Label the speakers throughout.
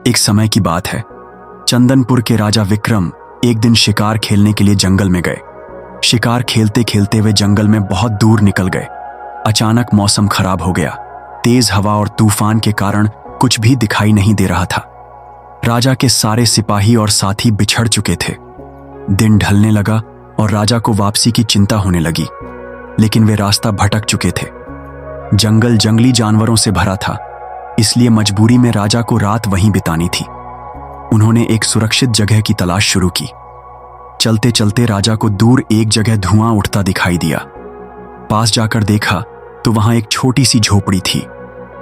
Speaker 1: एक समय की बात है। चंदनपुर के राजा विक्रम एक दिन शिकार खेलने के लिए जंगल में गए। शिकार खेलते खेलते वे जंगल में बहुत दूर निकल गए। अचानक मौसम खराब हो गया। तेज हवा और तूफान के कारण कुछ भी दिखाई नहीं दे रहा था। राजा के सारे सिपाही और साथी बिछड़ चुके थे। दिन ढलने लगा और राजा को वापसी की चिंता होने लगी, लेकिन वे रास्ता भटक चुके थे। जंगल जंगली जानवरों से भरा था, इसलिए मजबूरी में राजा को रात वहीं बितानी थी। उन्होंने एक सुरक्षित जगह की तलाश शुरू की। चलते चलते राजा को दूर एक जगह धुआं उठता दिखाई दिया। पास जाकर देखा तो वहां एक छोटी सी झोपड़ी थी।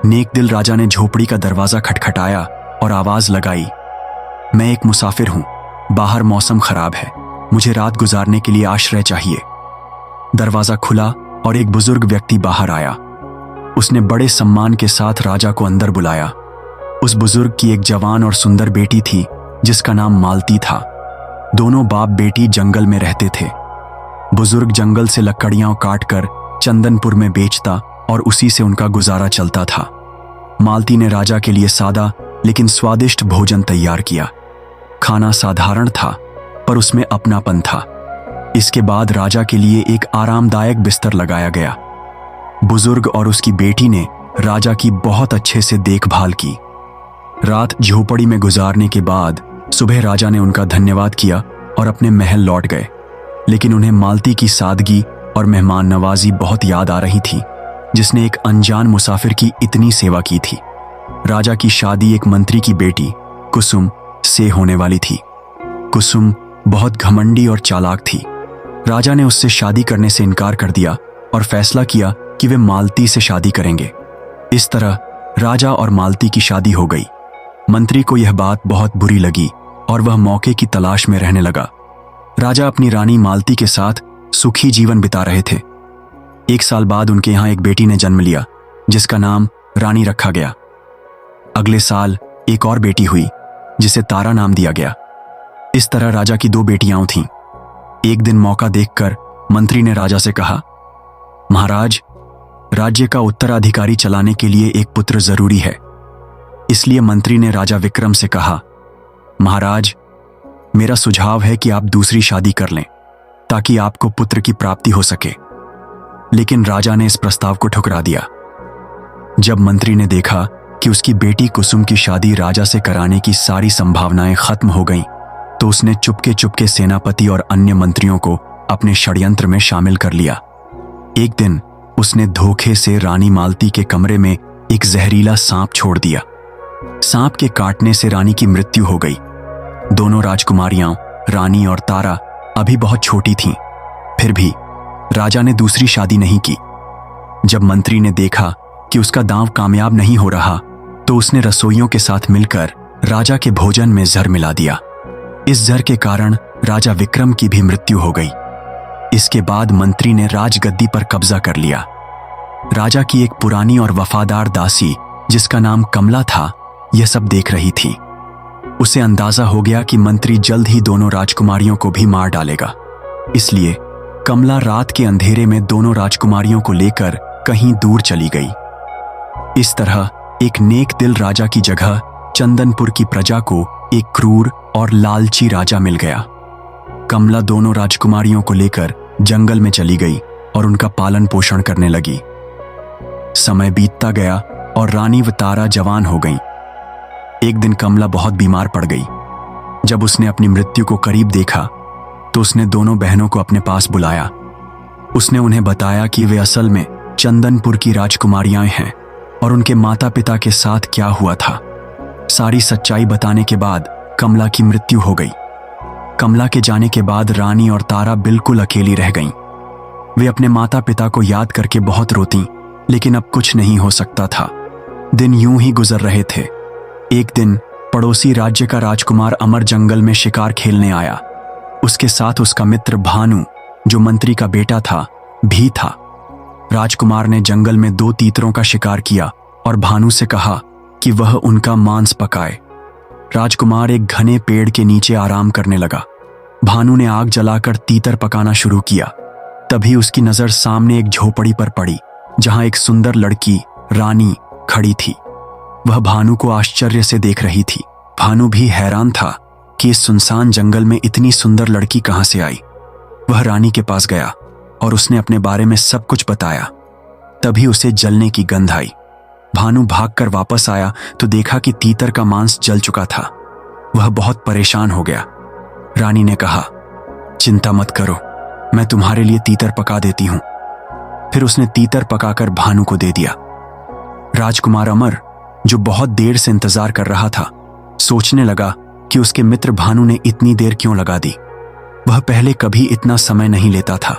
Speaker 1: नेक दिल राजा ने झोपड़ी का दरवाजा खटखटाया और आवाज लगाई, मैं एक मुसाफिर हूं, बाहर मौसम खराब है, मुझे रात गुजारने के लिए आश्रय चाहिए। दरवाजा खुला और एक बुजुर्ग व्यक्ति बाहर आया। उसने बड़े सम्मान के साथ राजा को अंदर बुलाया। उस बुजुर्ग की एक जवान और सुंदर बेटी थी जिसका नाम मालती था। दोनों बाप बेटी जंगल में रहते थे। बुजुर्ग जंगल से लकड़ियां काटकर चंदनपुर में बेचता और उसी से उनका गुजारा चलता था। मालती ने राजा के लिए सादा लेकिन स्वादिष्ट भोजन तैयार किया। खाना साधारण था पर उसमें अपनापन था। इसके बाद राजा के लिए एक आरामदायक बिस्तर लगाया गया। बुजुर्ग और उसकी बेटी ने राजा की बहुत अच्छे से देखभाल की। रात झोपड़ी में गुजारने के बाद सुबह राजा ने उनका धन्यवाद किया और अपने महल लौट गए। लेकिन उन्हें मालती की सादगी और मेहमान नवाजी बहुत याद आ रही थी, जिसने एक अनजान मुसाफिर की इतनी सेवा की थी। राजा की शादी एक मंत्री की बेटी कुसुम से होने वाली थी। कुसुम बहुत घमंडी और चालाक थी। राजा ने उससे शादी करने से इनकार कर दिया और फैसला किया कि वे मालती से शादी करेंगे। इस तरह राजा और मालती की शादी हो गई। मंत्री को यह बात बहुत बुरी लगी और वह मौके की तलाश में रहने लगा। राजा अपनी रानी मालती के साथ सुखी जीवन बिता रहे थे। एक साल बाद उनके यहाँ एक बेटी ने जन्म लिया, जिसका नाम रानी रखा गया। अगले साल एक और बेटी हुई, जिसे तारा नाम दिया गया। इस तरह राजा की 2 बेटियां थीं। एक दिन मौका देखकर मंत्री ने राजा से कहा, महाराज, राज्य का उत्तराधिकारी चलाने के लिए एक पुत्र जरूरी है। इसलिए मंत्री ने राजा विक्रम से कहा, महाराज, मेरा सुझाव है कि आप दूसरी शादी कर लें ताकि आपको पुत्र की प्राप्ति हो सके। लेकिन राजा ने इस प्रस्ताव को ठुकरा दिया। जब मंत्री ने देखा कि उसकी बेटी कुसुम की शादी राजा से कराने की सारी संभावनाएं खत्म हो गईं, तो उसने चुपके चुपके सेनापति और अन्य मंत्रियों को अपने षड्यंत्र में शामिल कर लिया। एक दिन उसने धोखे से रानी मालती के कमरे में एक जहरीला सांप छोड़ दिया। सांप के काटने से रानी की मृत्यु हो गई। दोनों राजकुमारियां रानी और तारा अभी बहुत छोटी थीं। फिर भी राजा ने दूसरी शादी नहीं की। जब मंत्री ने देखा कि उसका दांव कामयाब नहीं हो रहा, तो उसने रसोइयों के साथ मिलकर राजा के भोजन में जहर मिला दिया। इस जहर के कारण राजा विक्रम की भी मृत्यु हो गई। इसके बाद मंत्री ने राजगद्दी पर कब्जा कर लिया। राजा की एक पुरानी और वफादार दासी, जिसका नाम कमला था, यह सब देख रही थी। उसे अंदाजा हो गया कि मंत्री जल्द ही दोनों राजकुमारियों को भी मार डालेगा। इसलिए कमला रात के अंधेरे में दोनों राजकुमारियों को लेकर कहीं दूर चली गई। इस तरह एक नेक दिल राजा की जगह चंदनपुर की प्रजा को एक क्रूर और लालची राजा मिल गया। कमला दोनों राजकुमारियों को लेकर जंगल में चली गई और उनका पालन पोषण करने लगी। समय बीतता गया और रानी व तारा जवान हो गईं। एक दिन कमला बहुत बीमार पड़ गई। जब उसने अपनी मृत्यु को करीब देखा, तो उसने दोनों बहनों को अपने पास बुलाया। उसने उन्हें बताया कि वे असल में चंदनपुर की राजकुमारियां हैं और उनके माता पिता के साथ क्या हुआ था। सारी सच्चाई बताने के बाद कमला की मृत्यु हो गई। कमला के जाने के बाद रानी और तारा बिल्कुल अकेली रह गईं। वे अपने माता पिता को याद करके बहुत रोतीं, लेकिन अब कुछ नहीं हो सकता था। दिन यूं ही गुजर रहे थे। एक दिन पड़ोसी राज्य का राजकुमार अमर जंगल में शिकार खेलने आया। उसके साथ उसका मित्र भानु, जो मंत्री का बेटा था, भी था। राजकुमार ने जंगल में 2 तीतरों का शिकार किया और भानु से कहा कि वह उनका मांस पकाए। राजकुमार एक घने पेड़ के नीचे आराम करने लगा। भानु ने आग जलाकर तीतर पकाना शुरू किया। तभी उसकी नजर सामने एक झोपड़ी पर पड़ी, जहां एक सुंदर लड़की रानी खड़ी थी। वह भानु को आश्चर्य से देख रही थी। भानु भी हैरान था कि इस सुनसान जंगल में इतनी सुंदर लड़की कहां से आई। वह रानी के पास गया और उसने अपने बारे में सब कुछ बताया। तभी उसे जलने की गंध आई। भानु भागकर वापस आया तो देखा कि तीतर का मांस जल चुका था। वह बहुत परेशान हो गया। रानी ने कहा, चिंता मत करो, मैं तुम्हारे लिए तीतर पका देती हूं। फिर उसने तीतर पकाकर भानु को दे दिया। राजकुमार अमर, जो बहुत देर से इंतजार कर रहा था, सोचने लगा कि उसके मित्र भानु ने इतनी देर क्यों लगा दी। वह पहले कभी इतना समय नहीं लेता था।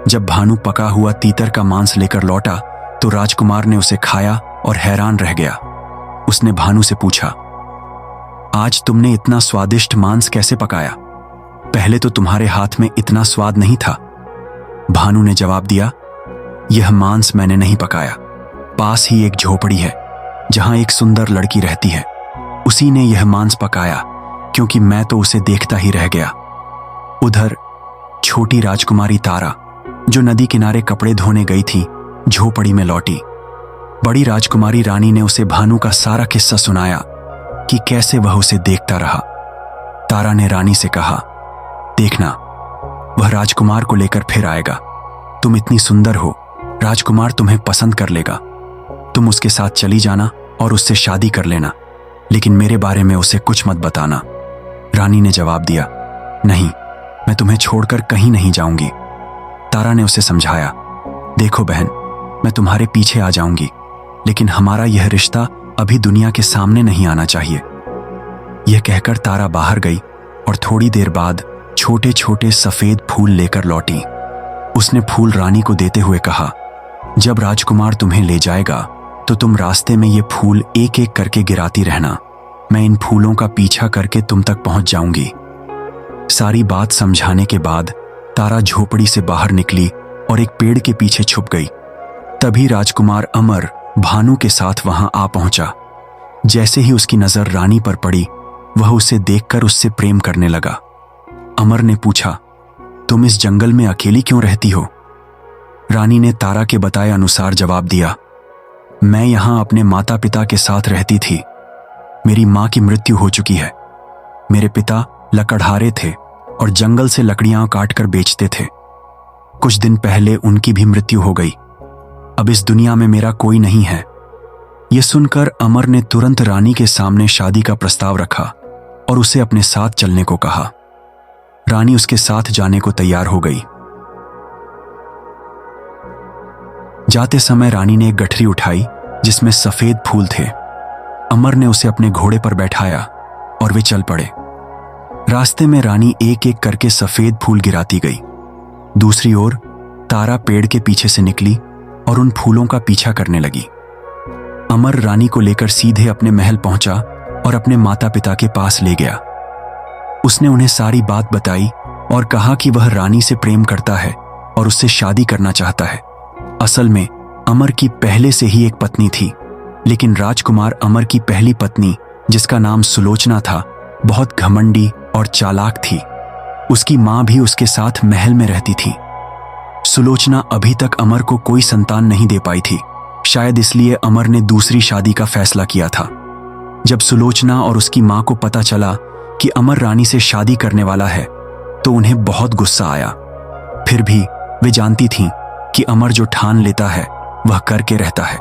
Speaker 1: जब भानु पका हुआ तीतर का मांस लेकर लौटा तो राजकुमार ने उसे खाया और हैरान रह गया। उसने भानु से पूछा, आज तुमने इतना स्वादिष्ट मांस कैसे पकाया? पहले तो तुम्हारे हाथ में इतना स्वाद नहीं था। भानु ने जवाब दिया, यह मांस मैंने नहीं पकाया। पास ही एक झोपड़ी है जहां एक सुंदर लड़की रहती है, उसी ने यह मांस पकाया, क्योंकि मैं तो उसे देखता ही रह गया। उधर छोटी राजकुमारी तारा, जो नदी किनारे कपड़े धोने गई थी, झोपड़ी में लौटी। बड़ी राजकुमारी रानी ने उसे भानु का सारा किस्सा सुनाया कि कैसे वह उसे देखता रहा। तारा ने रानी से कहा, देखना, वह राजकुमार को लेकर फिर आएगा। तुम इतनी सुंदर हो, राजकुमार तुम्हें पसंद कर लेगा। तुम उसके साथ चली जाना और उससे शादी कर लेना, लेकिन मेरे बारे में उसे कुछ मत बताना। रानी ने जवाब दिया, नहीं, मैं तुम्हें छोड़कर कहीं नहीं जाऊंगी। तारा ने उसे समझाया, देखो बहन, मैं तुम्हारे पीछे आ जाऊंगी, लेकिन हमारा यह रिश्ता अभी दुनिया के सामने नहीं आना चाहिए। यह कहकर तारा बाहर गई और थोड़ी देर बाद छोटे छोटे सफेद फूल लेकर लौटी। उसने फूल रानी को देते हुए कहा, जब राजकुमार तुम्हें ले जाएगा तो तुम रास्ते में ये फूल एक एक करके गिराती रहना। मैं इन फूलों का पीछा करके तुम तक पहुंच जाऊंगी। सारी बात समझाने के बाद तारा झोपड़ी से बाहर निकली और एक पेड़ के पीछे छुप गई। तभी राजकुमार अमर भानु के साथ वहां आ पहुंचा। जैसे ही उसकी नजर रानी पर पड़ी, वह उसे देखकर उससे प्रेम करने लगा। अमर ने पूछा, तुम इस जंगल में अकेली क्यों रहती हो? रानी ने तारा के बताए अनुसार जवाब दिया, मैं यहां अपने माता पिता के साथ रहती थी। मेरी मां की मृत्यु हो चुकी है। मेरे पिता लकड़हारे थे और जंगल से लकड़ियां काटकर बेचते थे। कुछ दिन पहले उनकी भी मृत्यु हो गई। अब इस दुनिया में मेरा कोई नहीं है। यह सुनकर अमर ने तुरंत रानी के सामने शादी का प्रस्ताव रखा और उसे अपने साथ चलने को कहा। रानी उसके साथ जाने को तैयार हो गई। जाते समय रानी ने एक गठरी उठाई जिसमें सफेद फूल थे। अमर ने उसे अपने घोड़े पर बैठाया और वे चल पड़े। रास्ते में रानी एक एक करके सफेद फूल गिराती गई। दूसरी ओर तारा पेड़ के पीछे से निकली और उन फूलों का पीछा करने लगी। अमर रानी को लेकर सीधे अपने महल पहुंचा और अपने माता पिता के पास ले गया। उसने उन्हें सारी बात बताई और कहा कि वह रानी से प्रेम करता है और उससे शादी करना चाहता है। असल में अमर की पहले से ही एक पत्नी थी, लेकिन राजकुमार अमर की पहली पत्नी, जिसका नाम सुलोचना था, बहुत घमंडी और चालाक थी। उसकी मां भी उसके साथ महल में रहती थी। सुलोचना अभी तक अमर को कोई संतान नहीं दे पाई थी। शायद इसलिए अमर ने दूसरी शादी का फैसला किया था। जब सुलोचना और उसकी मां को पता चला कि अमर रानी से शादी करने वाला है, तो उन्हें बहुत गुस्सा आया। फिर भी वे जानती थीं कि अमर जो ठान लेता है वह करके रहता है।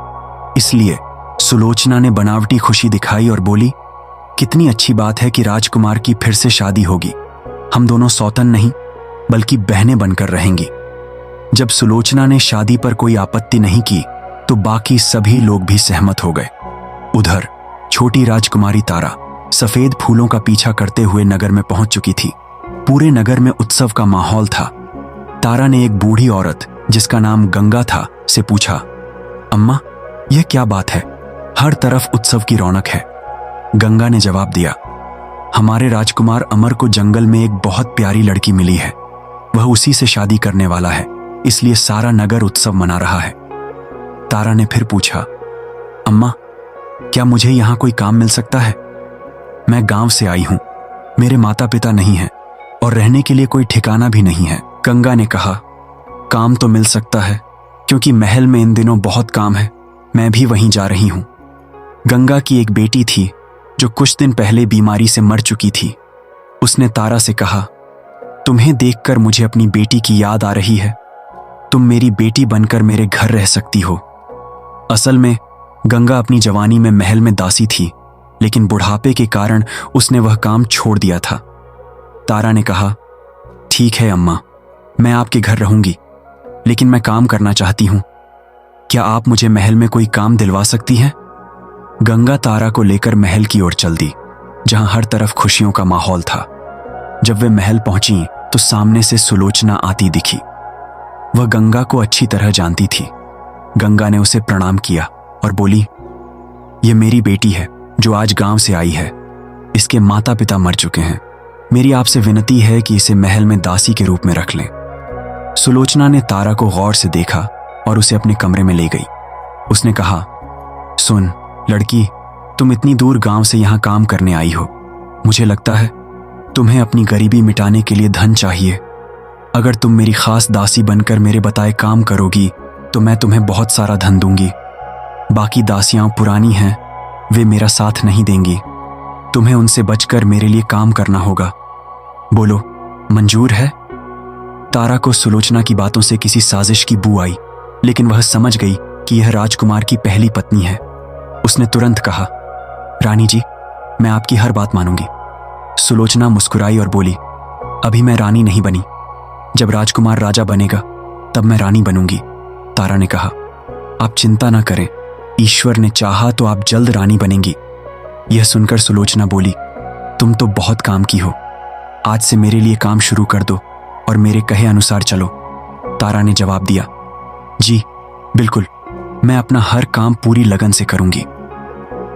Speaker 1: इसलिए सुलोचना ने बनावटी खुशी दिखाई और बोली, कितनी अच्छी बात है कि राजकुमार की फिर से शादी होगी। हम दोनों सौतन नहीं बल्कि बहनें बनकर रहेंगी। जब सुलोचना ने शादी पर कोई आपत्ति नहीं की तो बाकी सभी लोग भी सहमत हो गए। उधर छोटी राजकुमारी तारा सफेद फूलों का पीछा करते हुए नगर में पहुंच चुकी थी। पूरे नगर में उत्सव का माहौल था। तारा ने एक बूढ़ी औरत जिसका नाम गंगा था से पूछा, अम्मा, यह क्या बात है? हर तरफ उत्सव की रौनक है। गंगा ने जवाब दिया, हमारे राजकुमार अमर को जंगल में एक बहुत प्यारी लड़की मिली है। वह उसी से शादी करने वाला है, इसलिए सारा नगर उत्सव मना रहा है। तारा ने फिर पूछा, अम्मा, क्या मुझे यहां कोई काम मिल सकता है? मैं गांव से आई हूं, मेरे माता पिता नहीं हैं और रहने के लिए कोई ठिकाना भी नहीं है। गंगा ने कहा, काम तो मिल सकता है, क्योंकि महल में इन दिनों बहुत काम है। मैं भी वहीं जा रही हूं। गंगा की एक बेटी थी जो कुछ दिन पहले बीमारी से मर चुकी थी। उसने तारा से कहा, तुम्हें देखकर मुझे अपनी बेटी की याद आ रही है। तुम मेरी बेटी बनकर मेरे घर रह सकती हो। असल में गंगा अपनी जवानी में महल में दासी थी, लेकिन बुढ़ापे के कारण उसने वह काम छोड़ दिया था। तारा ने कहा, ठीक है अम्मा, मैं आपके घर रहूंगी, लेकिन मैं काम करना चाहती हूं। क्या आप मुझे महल में कोई काम दिलवा सकती हैं? गंगा तारा को लेकर महल की ओर चल दी, जहां हर तरफ खुशियों का माहौल था। जब वे महल पहुंची तो सामने से सुलोचना आती दिखी। वह गंगा को अच्छी तरह जानती थी। गंगा ने उसे प्रणाम किया और बोली, यह मेरी बेटी है जो आज गांव से आई है। इसके माता पिता मर चुके हैं। मेरी आपसे विनती है कि इसे महल में दासी के रूप में रख लें। सुलोचना ने तारा को गौर से देखा और उसे अपने कमरे में ले गई। उसने कहा, सुन लड़की, तुम इतनी दूर गांव से यहां काम करने आई हो। मुझे लगता है तुम्हें अपनी गरीबी मिटाने के लिए धन चाहिए। अगर तुम मेरी खास दासी बनकर मेरे बताए काम करोगी तो मैं तुम्हें बहुत सारा धन दूंगी। बाकी दासियां पुरानी हैं, वे मेरा साथ नहीं देंगी। तुम्हें उनसे बचकर मेरे लिए काम करना होगा। बोलो, मंजूर है? तारा को सुलोचना की बातों से किसी साजिश की बू आई, लेकिन वह समझ गई कि यह राजकुमार की पहली पत्नी है। उसने तुरंत कहा, रानी जी, मैं आपकी हर बात मानूंगी। सुलोचना मुस्कुराई और बोली, अभी मैं रानी नहीं बनी। जब राजकुमार राजा बनेगा तब मैं रानी बनूंगी। तारा ने कहा, आप चिंता ना करें, ईश्वर ने चाहा तो आप जल्द रानी बनेंगी। यह सुनकर सुलोचना बोली, तुम तो बहुत काम की हो। आज से मेरे लिए काम शुरू कर दो और मेरे कहे अनुसार चलो। तारा ने जवाब दिया, जी बिल्कुल, मैं अपना हर काम पूरी लगन से करूंगी।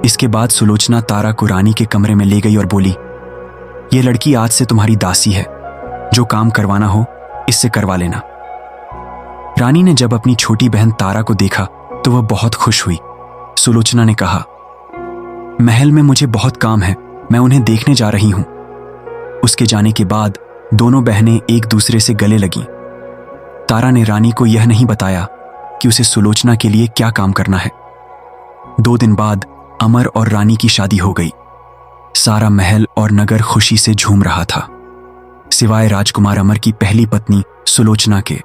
Speaker 1: इसके बाद सुलोचना तारा को रानी के कमरे में ले गई और बोली, यह लड़की आज से तुम्हारी दासी है। जो काम करवाना हो इससे करवा लेना। रानी ने जब अपनी छोटी बहन तारा को देखा तो वह बहुत खुश हुई। सुलोचना ने कहा, महल में मुझे बहुत काम है, मैं उन्हें देखने जा रही हूं। उसके जाने के बाद दोनों बहनें एक दूसरे से गले लगीं। तारा ने रानी को यह नहीं बताया कि उसे सुलोचना के लिए क्या काम करना है। 2 दिन बाद अमर और रानी की शादी हो गई। सारा महल और नगर खुशी से झूम रहा था, सिवाय राजकुमार अमर की पहली पत्नी सुलोचना के।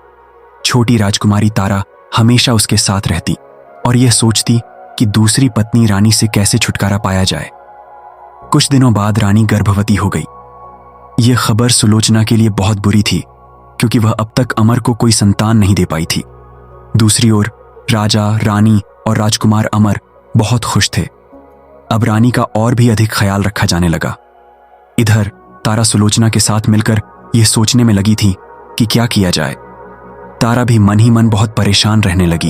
Speaker 1: छोटी राजकुमारी तारा हमेशा उसके साथ रहती और यह सोचती कि दूसरी पत्नी रानी से कैसे छुटकारा पाया जाए। कुछ दिनों बाद रानी गर्भवती हो गई। यह खबर सुलोचना के लिए बहुत बुरी थी, क्योंकि वह अब तक अमर को कोई संतान नहीं दे पाई थी। दूसरी ओर राजा, रानी और राजकुमार अमर बहुत खुश थे। अब रानी का और भी अधिक ख्याल रखा जाने लगा। इधर तारा सुलोचना के साथ मिलकर यह सोचने में लगी थी कि क्या किया जाए। तारा भी मन ही मन बहुत परेशान रहने लगी।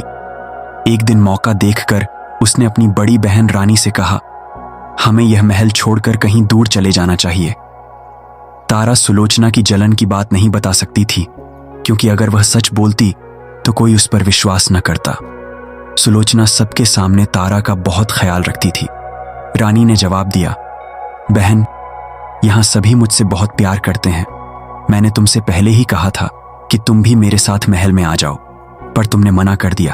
Speaker 1: एक दिन मौका देखकर उसने अपनी बड़ी बहन रानी से कहा, हमें यह महल छोड़कर कहीं दूर चले जाना चाहिए। तारा सुलोचना की जलन की बात नहीं बता सकती थी, क्योंकि अगर वह सच बोलती तो कोई उस पर विश्वास न करता। सुलोचना सबके सामने तारा का बहुत ख्याल रखती थी। रानी ने जवाब दिया, बहन, यहां सभी मुझसे बहुत प्यार करते हैं। मैंने तुमसे पहले ही कहा था कि तुम भी मेरे साथ महल में आ जाओ, पर तुमने मना कर दिया।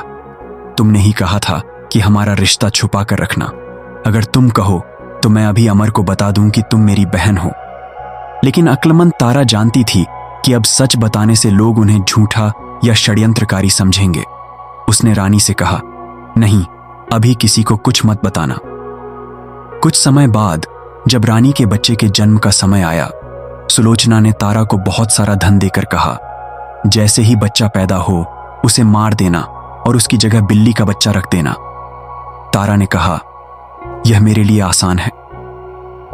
Speaker 1: तुमने ही कहा था कि हमारा रिश्ता छुपा कर रखना। अगर तुम कहो तो मैं अभी अमर को बता दूं कि तुम मेरी बहन हो। लेकिन अक्लमंद तारा जानती थी कि अब सच बताने से लोग उन्हें झूठा या षड्यंत्रकारी समझेंगे। उसने रानी से कहा, नहीं, अभी किसी को कुछ मत बताना। कुछ समय बाद जब रानी के बच्चे के जन्म का समय आया, सुलोचना ने तारा को बहुत सारा धन देकर कहा, जैसे ही बच्चा पैदा हो उसे मार देना और उसकी जगह बिल्ली का बच्चा रख देना। तारा ने कहा, यह मेरे लिए आसान है।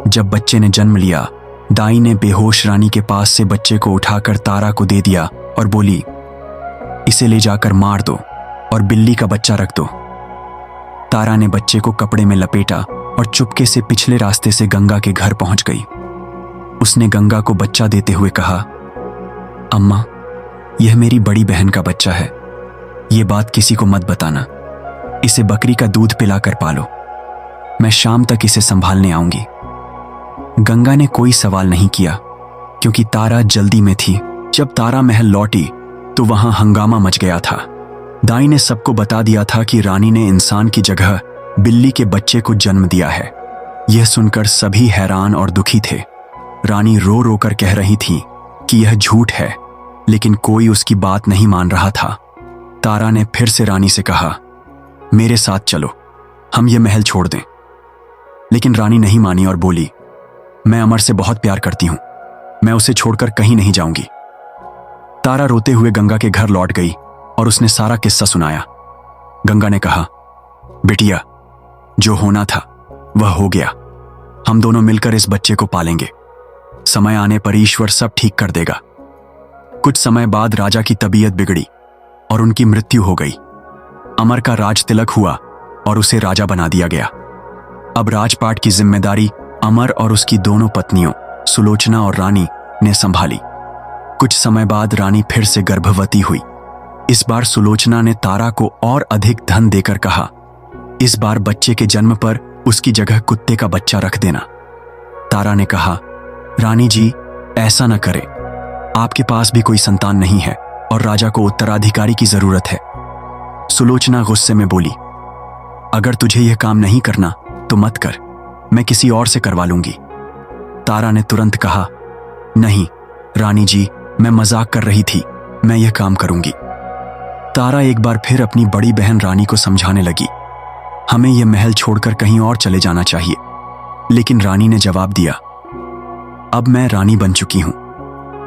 Speaker 1: जब बच्चे ने जन्म लिया, दाई ने बेहोश रानी के पास से बच्चे को उठाकर तारा को दे दिया और बोली, इसे ले जाकर मार दो और बिल्ली का बच्चा रख दो। तारा ने बच्चे को कपड़े में लपेटा और चुपके से पिछले रास्ते से गंगा के घर पहुंच गई। उसने गंगा को बच्चा देते हुए कहा, अम्मा, यह मेरी बड़ी बहन का बच्चा है। यह बात किसी को मत बताना। इसे बकरी का दूध पिलाकर पालो। मैं शाम तक इसे संभालने आऊंगी। गंगा ने कोई सवाल नहीं किया, क्योंकि तारा जल्दी में थी। जब तारा महल लौटी तो वहां हंगामा मच गया था। दाई ने सबको बता दिया था कि रानी ने इंसान की जगह बिल्ली के बच्चे को जन्म दिया है। यह सुनकर सभी हैरान और दुखी थे। रानी रो रो कर कह रही थी कि यह झूठ है, लेकिन कोई उसकी बात नहीं मान रहा था। तारा ने फिर से रानी से कहा, मेरे साथ चलो, हम ये महल छोड़ दें। लेकिन रानी नहीं मानी और बोली, मैं अमर से बहुत प्यार करती हूं, मैं उसे छोड़कर कहीं नहीं जाऊंगी। तारा रोते हुए गंगा के घर लौट गई और उसने सारा किस्सा सुनाया। गंगा ने कहा, बिटिया, जो होना था वह हो गया। हम दोनों मिलकर इस बच्चे को पालेंगे। समय आने पर ईश्वर सब ठीक कर देगा। कुछ समय बाद राजा की तबीयत बिगड़ी और उनकी मृत्यु हो गई। अमर का राज तिलक हुआ और उसे राजा बना दिया गया। अब राजपाट की जिम्मेदारी अमर और उसकी दोनों पत्नियों सुलोचना और रानी ने संभाली। कुछ समय बाद रानी फिर से गर्भवती हुई। इस बार सुलोचना ने तारा को और अधिक धन देकर कहा, इस बार बच्चे के जन्म पर उसकी जगह कुत्ते का बच्चा रख देना। तारा ने कहा, रानी जी, ऐसा न करें, आपके पास भी कोई संतान नहीं है और राजा को उत्तराधिकारी की जरूरत है। सुलोचना गुस्से में बोली, अगर तुझे यह काम नहीं करना तो मत कर, मैं किसी और से करवा लूंगी। तारा ने तुरंत कहा, नहीं रानी जी, मैं मजाक कर रही थी, मैं यह काम करूंगी। तारा एक बार फिर अपनी बड़ी बहन रानी को समझाने लगी, हमें यह महल छोड़कर कहीं और चले जाना चाहिए। लेकिन रानी ने जवाब दिया, अब मैं रानी बन चुकी हूं,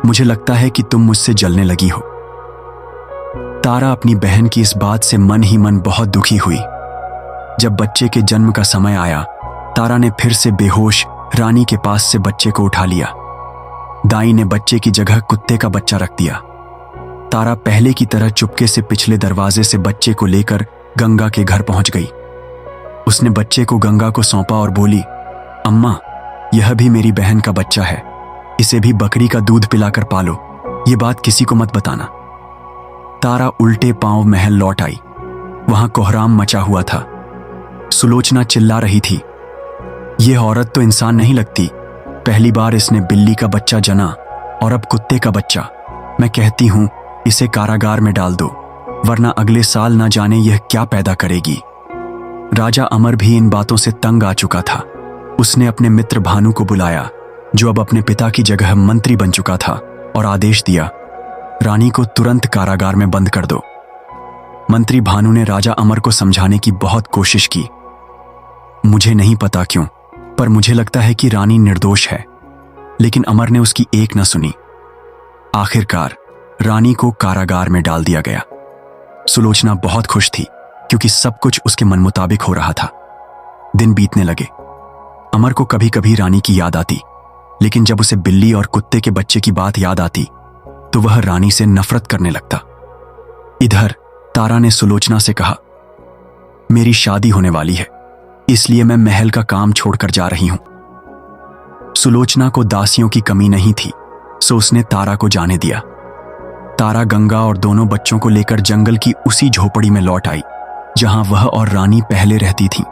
Speaker 1: मुझे लगता है कि तुम मुझसे जलने लगी हो। तारा अपनी बहन की इस बात से मन ही मन बहुत दुखी हुई। जब बच्चे के जन्म का समय आया, तारा ने फिर से बेहोश रानी के पास से बच्चे को उठा लिया। दाई ने बच्चे की जगह कुत्ते का बच्चा रख दिया। तारा पहले की तरह चुपके से पिछले दरवाजे से बच्चे को लेकर गंगा के घर पहुंच गई। उसने बच्चे को गंगा को सौंपा और बोली, अम्मा, यह भी मेरी बहन का बच्चा है, इसे भी बकरी का दूध पिलाकर पालो, ये बात किसी को मत बताना। तारा उल्टे पांव महल लौट आई। वहां कोहराम मचा हुआ था। सुलोचना चिल्ला रही थी, यह औरत तो इंसान नहीं लगती, पहली बार इसने बिल्ली का बच्चा जना और अब कुत्ते का बच्चा। मैं कहती हूं इसे कारागार में डाल दो, वरना अगले साल न जाने यह क्या पैदा करेगी। राजा अमर भी इन बातों से तंग आ चुका था। उसने अपने मित्र भानु को बुलाया, जो अब अपने पिता की जगह मंत्री बन चुका था, और आदेश दिया, रानी को तुरंत कारागार में बंद कर दो। मंत्री भानु ने राजा अमर को समझाने की बहुत कोशिश की। मुझे नहीं पता क्यों, पर मुझे लगता है कि रानी निर्दोष है। लेकिन अमर ने उसकी एक न सुनी। आखिरकार रानी को कारागार में डाल दिया गया। सुलोचना बहुत खुश थी, क्योंकि सब कुछ उसके मन मुताबिक हो रहा था। दिन बीतने लगे। अमर को कभी कभी रानी की याद आती, लेकिन जब उसे बिल्ली और कुत्ते के बच्चे की बात याद आती तो वह रानी से नफरत करने लगता। इधर तारा ने सुलोचना से कहा, मेरी शादी होने वाली है, इसलिए मैं महल का काम छोड़कर जा रही हूं। सुलोचना को दासियों की कमी नहीं थी, सो उसने तारा को जाने दिया। तारा गंगा और दोनों बच्चों को लेकर जंगल की उसी झोपड़ी में लौट आई जहां वह और रानी पहले रहती थीं।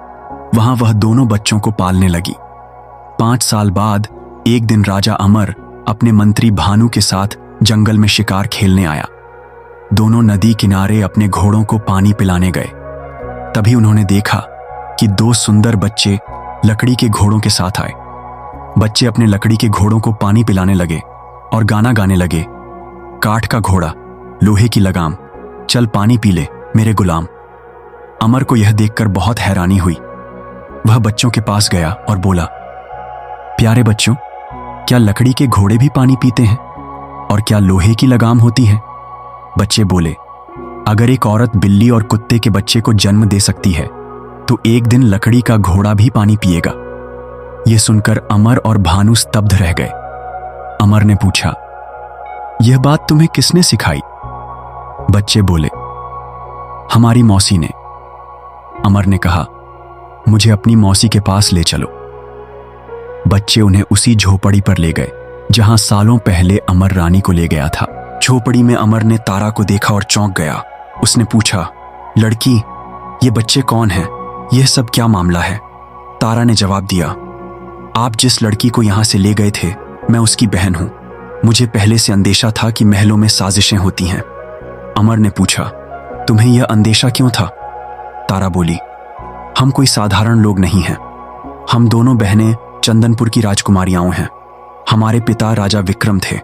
Speaker 1: वहां वह दोनों बच्चों को पालने लगी। 5 साल बाद एक दिन राजा अमर अपने मंत्री भानु के साथ जंगल में शिकार खेलने आया। दोनों नदी किनारे अपने घोड़ों को पानी पिलाने गए। तभी उन्होंने देखा कि 2 सुंदर बच्चे लकड़ी के घोड़ों के साथ आए। बच्चे अपने लकड़ी के घोड़ों को पानी पिलाने लगे और गाना गाने लगे, काठ का घोड़ा, लोहे की लगाम, चल पानी पी ले मेरे गुलाम। अमर को यह देखकर बहुत हैरानी हुई। वह बच्चों के पास गया और बोला, प्यारे बच्चों, क्या लकड़ी के घोड़े भी पानी पीते हैं? और क्या लोहे की लगाम होती है? बच्चे बोले, अगर एक औरत बिल्ली और कुत्ते के बच्चे को जन्म दे सकती है तो एक दिन लकड़ी का घोड़ा भी पानी पिएगा। यह सुनकर अमर और भानु स्तब्ध रह गए। अमर ने पूछा, यह बात तुम्हें किसने सिखाई? बच्चे बोले, हमारी मौसी ने। अमर ने कहा, मुझे अपनी मौसी के पास ले चलो। बच्चे उन्हें उसी झोपड़ी पर ले गए जहां सालों पहले अमर रानी को ले गया था। झोपड़ी में अमर ने तारा को देखा और चौंक गया। उसने पूछा, लड़की, ये बच्चे कौन हैं? यह सब क्या मामला है? तारा ने जवाब दिया, आप जिस लड़की को यहां से ले गए थे, मैं उसकी बहन हूं। मुझे पहले से अंदेशा था कि महलों में साजिशें होती हैं। अमर ने पूछा, तुम्हें यह अंदेशा क्यों था? तारा बोली, हम कोई साधारण लोग नहीं हैं। हम दोनों बहनें चंदनपुर की राजकुमारियां हैं। हमारे पिता राजा विक्रम थे।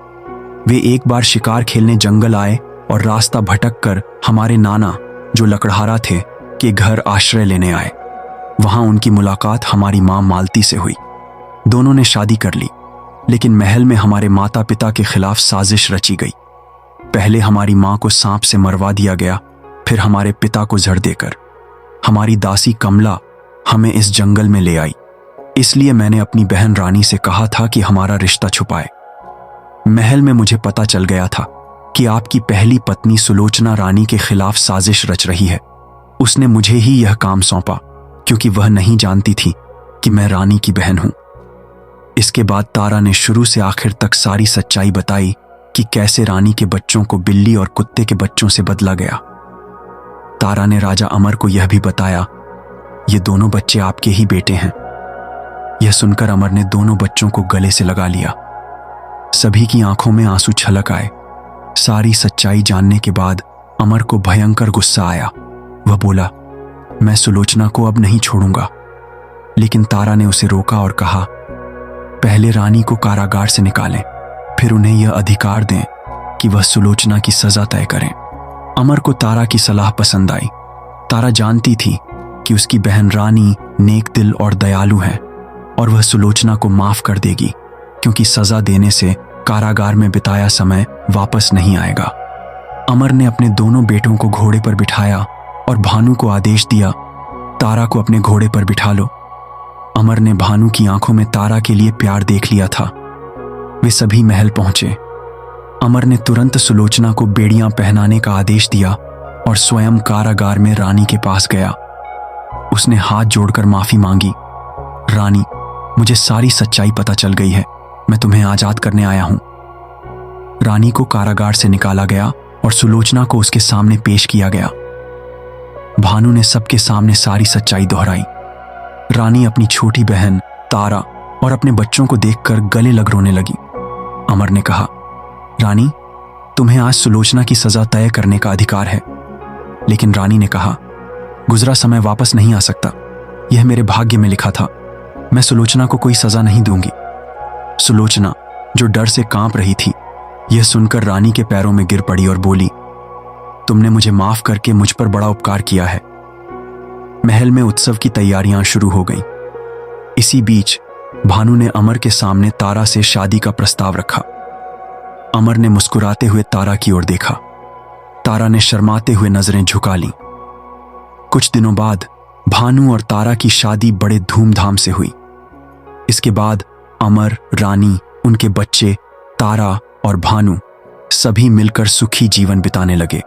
Speaker 1: वे एक बार शिकार खेलने जंगल आए और रास्ता भटक कर हमारे नाना, जो लकड़हारा थे, के घर आश्रय लेने आए। वहां उनकी मुलाकात हमारी मां मालती से हुई। दोनों ने शादी कर ली, लेकिन महल में हमारे माता पिता के खिलाफ साजिश रची गई। पहले हमारी मां को सांप से मरवा दिया गया, फिर हमारे पिता को जड़ देकर। हमारी दासी कमला हमें इस जंगल में ले आई, इसलिए मैंने अपनी बहन रानी से कहा था कि हमारा रिश्ता छुपाए। महल में मुझे पता चल गया था कि आपकी पहली पत्नी सुलोचना रानी के खिलाफ साजिश रच रही है। उसने मुझे ही यह काम सौंपा, क्योंकि वह नहीं जानती थी कि मैं रानी की बहन हूं। इसके बाद तारा ने शुरू से आखिर तक सारी सच्चाई बताई कि कैसे रानी के बच्चों को बिल्ली और कुत्ते के बच्चों से बदला गया। तारा ने राजा अमर को यह भी बताया, ये दोनों बच्चे आपके ही बेटे हैं। यह सुनकर अमर ने दोनों बच्चों को गले से लगा लिया। सभी की आंखों में आंसू छलक आए। सारी सच्चाई जानने के बाद अमर को भयंकर गुस्सा आया। वह बोला, मैं सुलोचना को अब नहीं छोड़ूंगा। लेकिन तारा ने उसे रोका और कहा, पहले रानी को कारागार से निकालें, फिर उन्हें यह अधिकार दें कि वह सुलोचना की सजा तय करें। अमर को तारा की सलाह पसंद आई। तारा जानती थी कि उसकी बहन रानी नेक दिल और दयालु है और वह सुलोचना को माफ कर देगी, क्योंकि सजा देने से कारागार में बिताया समय वापस नहीं आएगा। अमर ने अपने दोनों बेटों को घोड़े पर बिठाया और भानु को आदेश दिया, तारा को अपने घोड़े पर बिठा लो। अमर ने भानु की आंखों में तारा के लिए प्यार देख लिया था। वे सभी महल पहुंचे। अमर ने तुरंत सुलोचना को बेड़ियां पहनाने का आदेश दिया और स्वयं कारागार में रानी के पास गया। उसने हाथ जोड़कर माफी मांगी, रानी, मुझे सारी सच्चाई पता चल गई है। मैं तुम्हें आजाद करने आया हूं। रानी को कारागार से निकाला गया और सुलोचना को उसके सामने पेश किया गया। भानु ने सबके सामने सारी सच्चाई दोहराई। रानी अपनी छोटी बहन तारा और अपने बच्चों को देखकर गले लग रोने लगी। अमर ने कहा, रानी, तुम्हें आज सुलोचना की सजा तय करने का अधिकार है। लेकिन रानी ने कहा, गुजरा समय वापस नहीं आ सकता। यह मेरे भाग्य में लिखा था। मैं सुलोचना को कोई सजा नहीं दूंगी। सुलोचना, जो डर से कांप रही थी, यह सुनकर रानी के पैरों में गिर पड़ी और बोली, तुमने मुझे माफ करके मुझ पर बड़ा उपकार किया है। महल में उत्सव की तैयारियां शुरू हो गईं। इसी बीच भानु ने अमर के सामने तारा से शादी का प्रस्ताव रखा। अमर ने मुस्कुराते हुए तारा की ओर देखा। तारा ने शर्माते हुए नजरें झुका लीं। कुछ दिनों बाद भानु और तारा की शादी बड़े धूमधाम से हुई। इसके बाद अमर, रानी, उनके बच्चे, तारा और भानु सभी मिलकर सुखी जीवन बिताने लगे।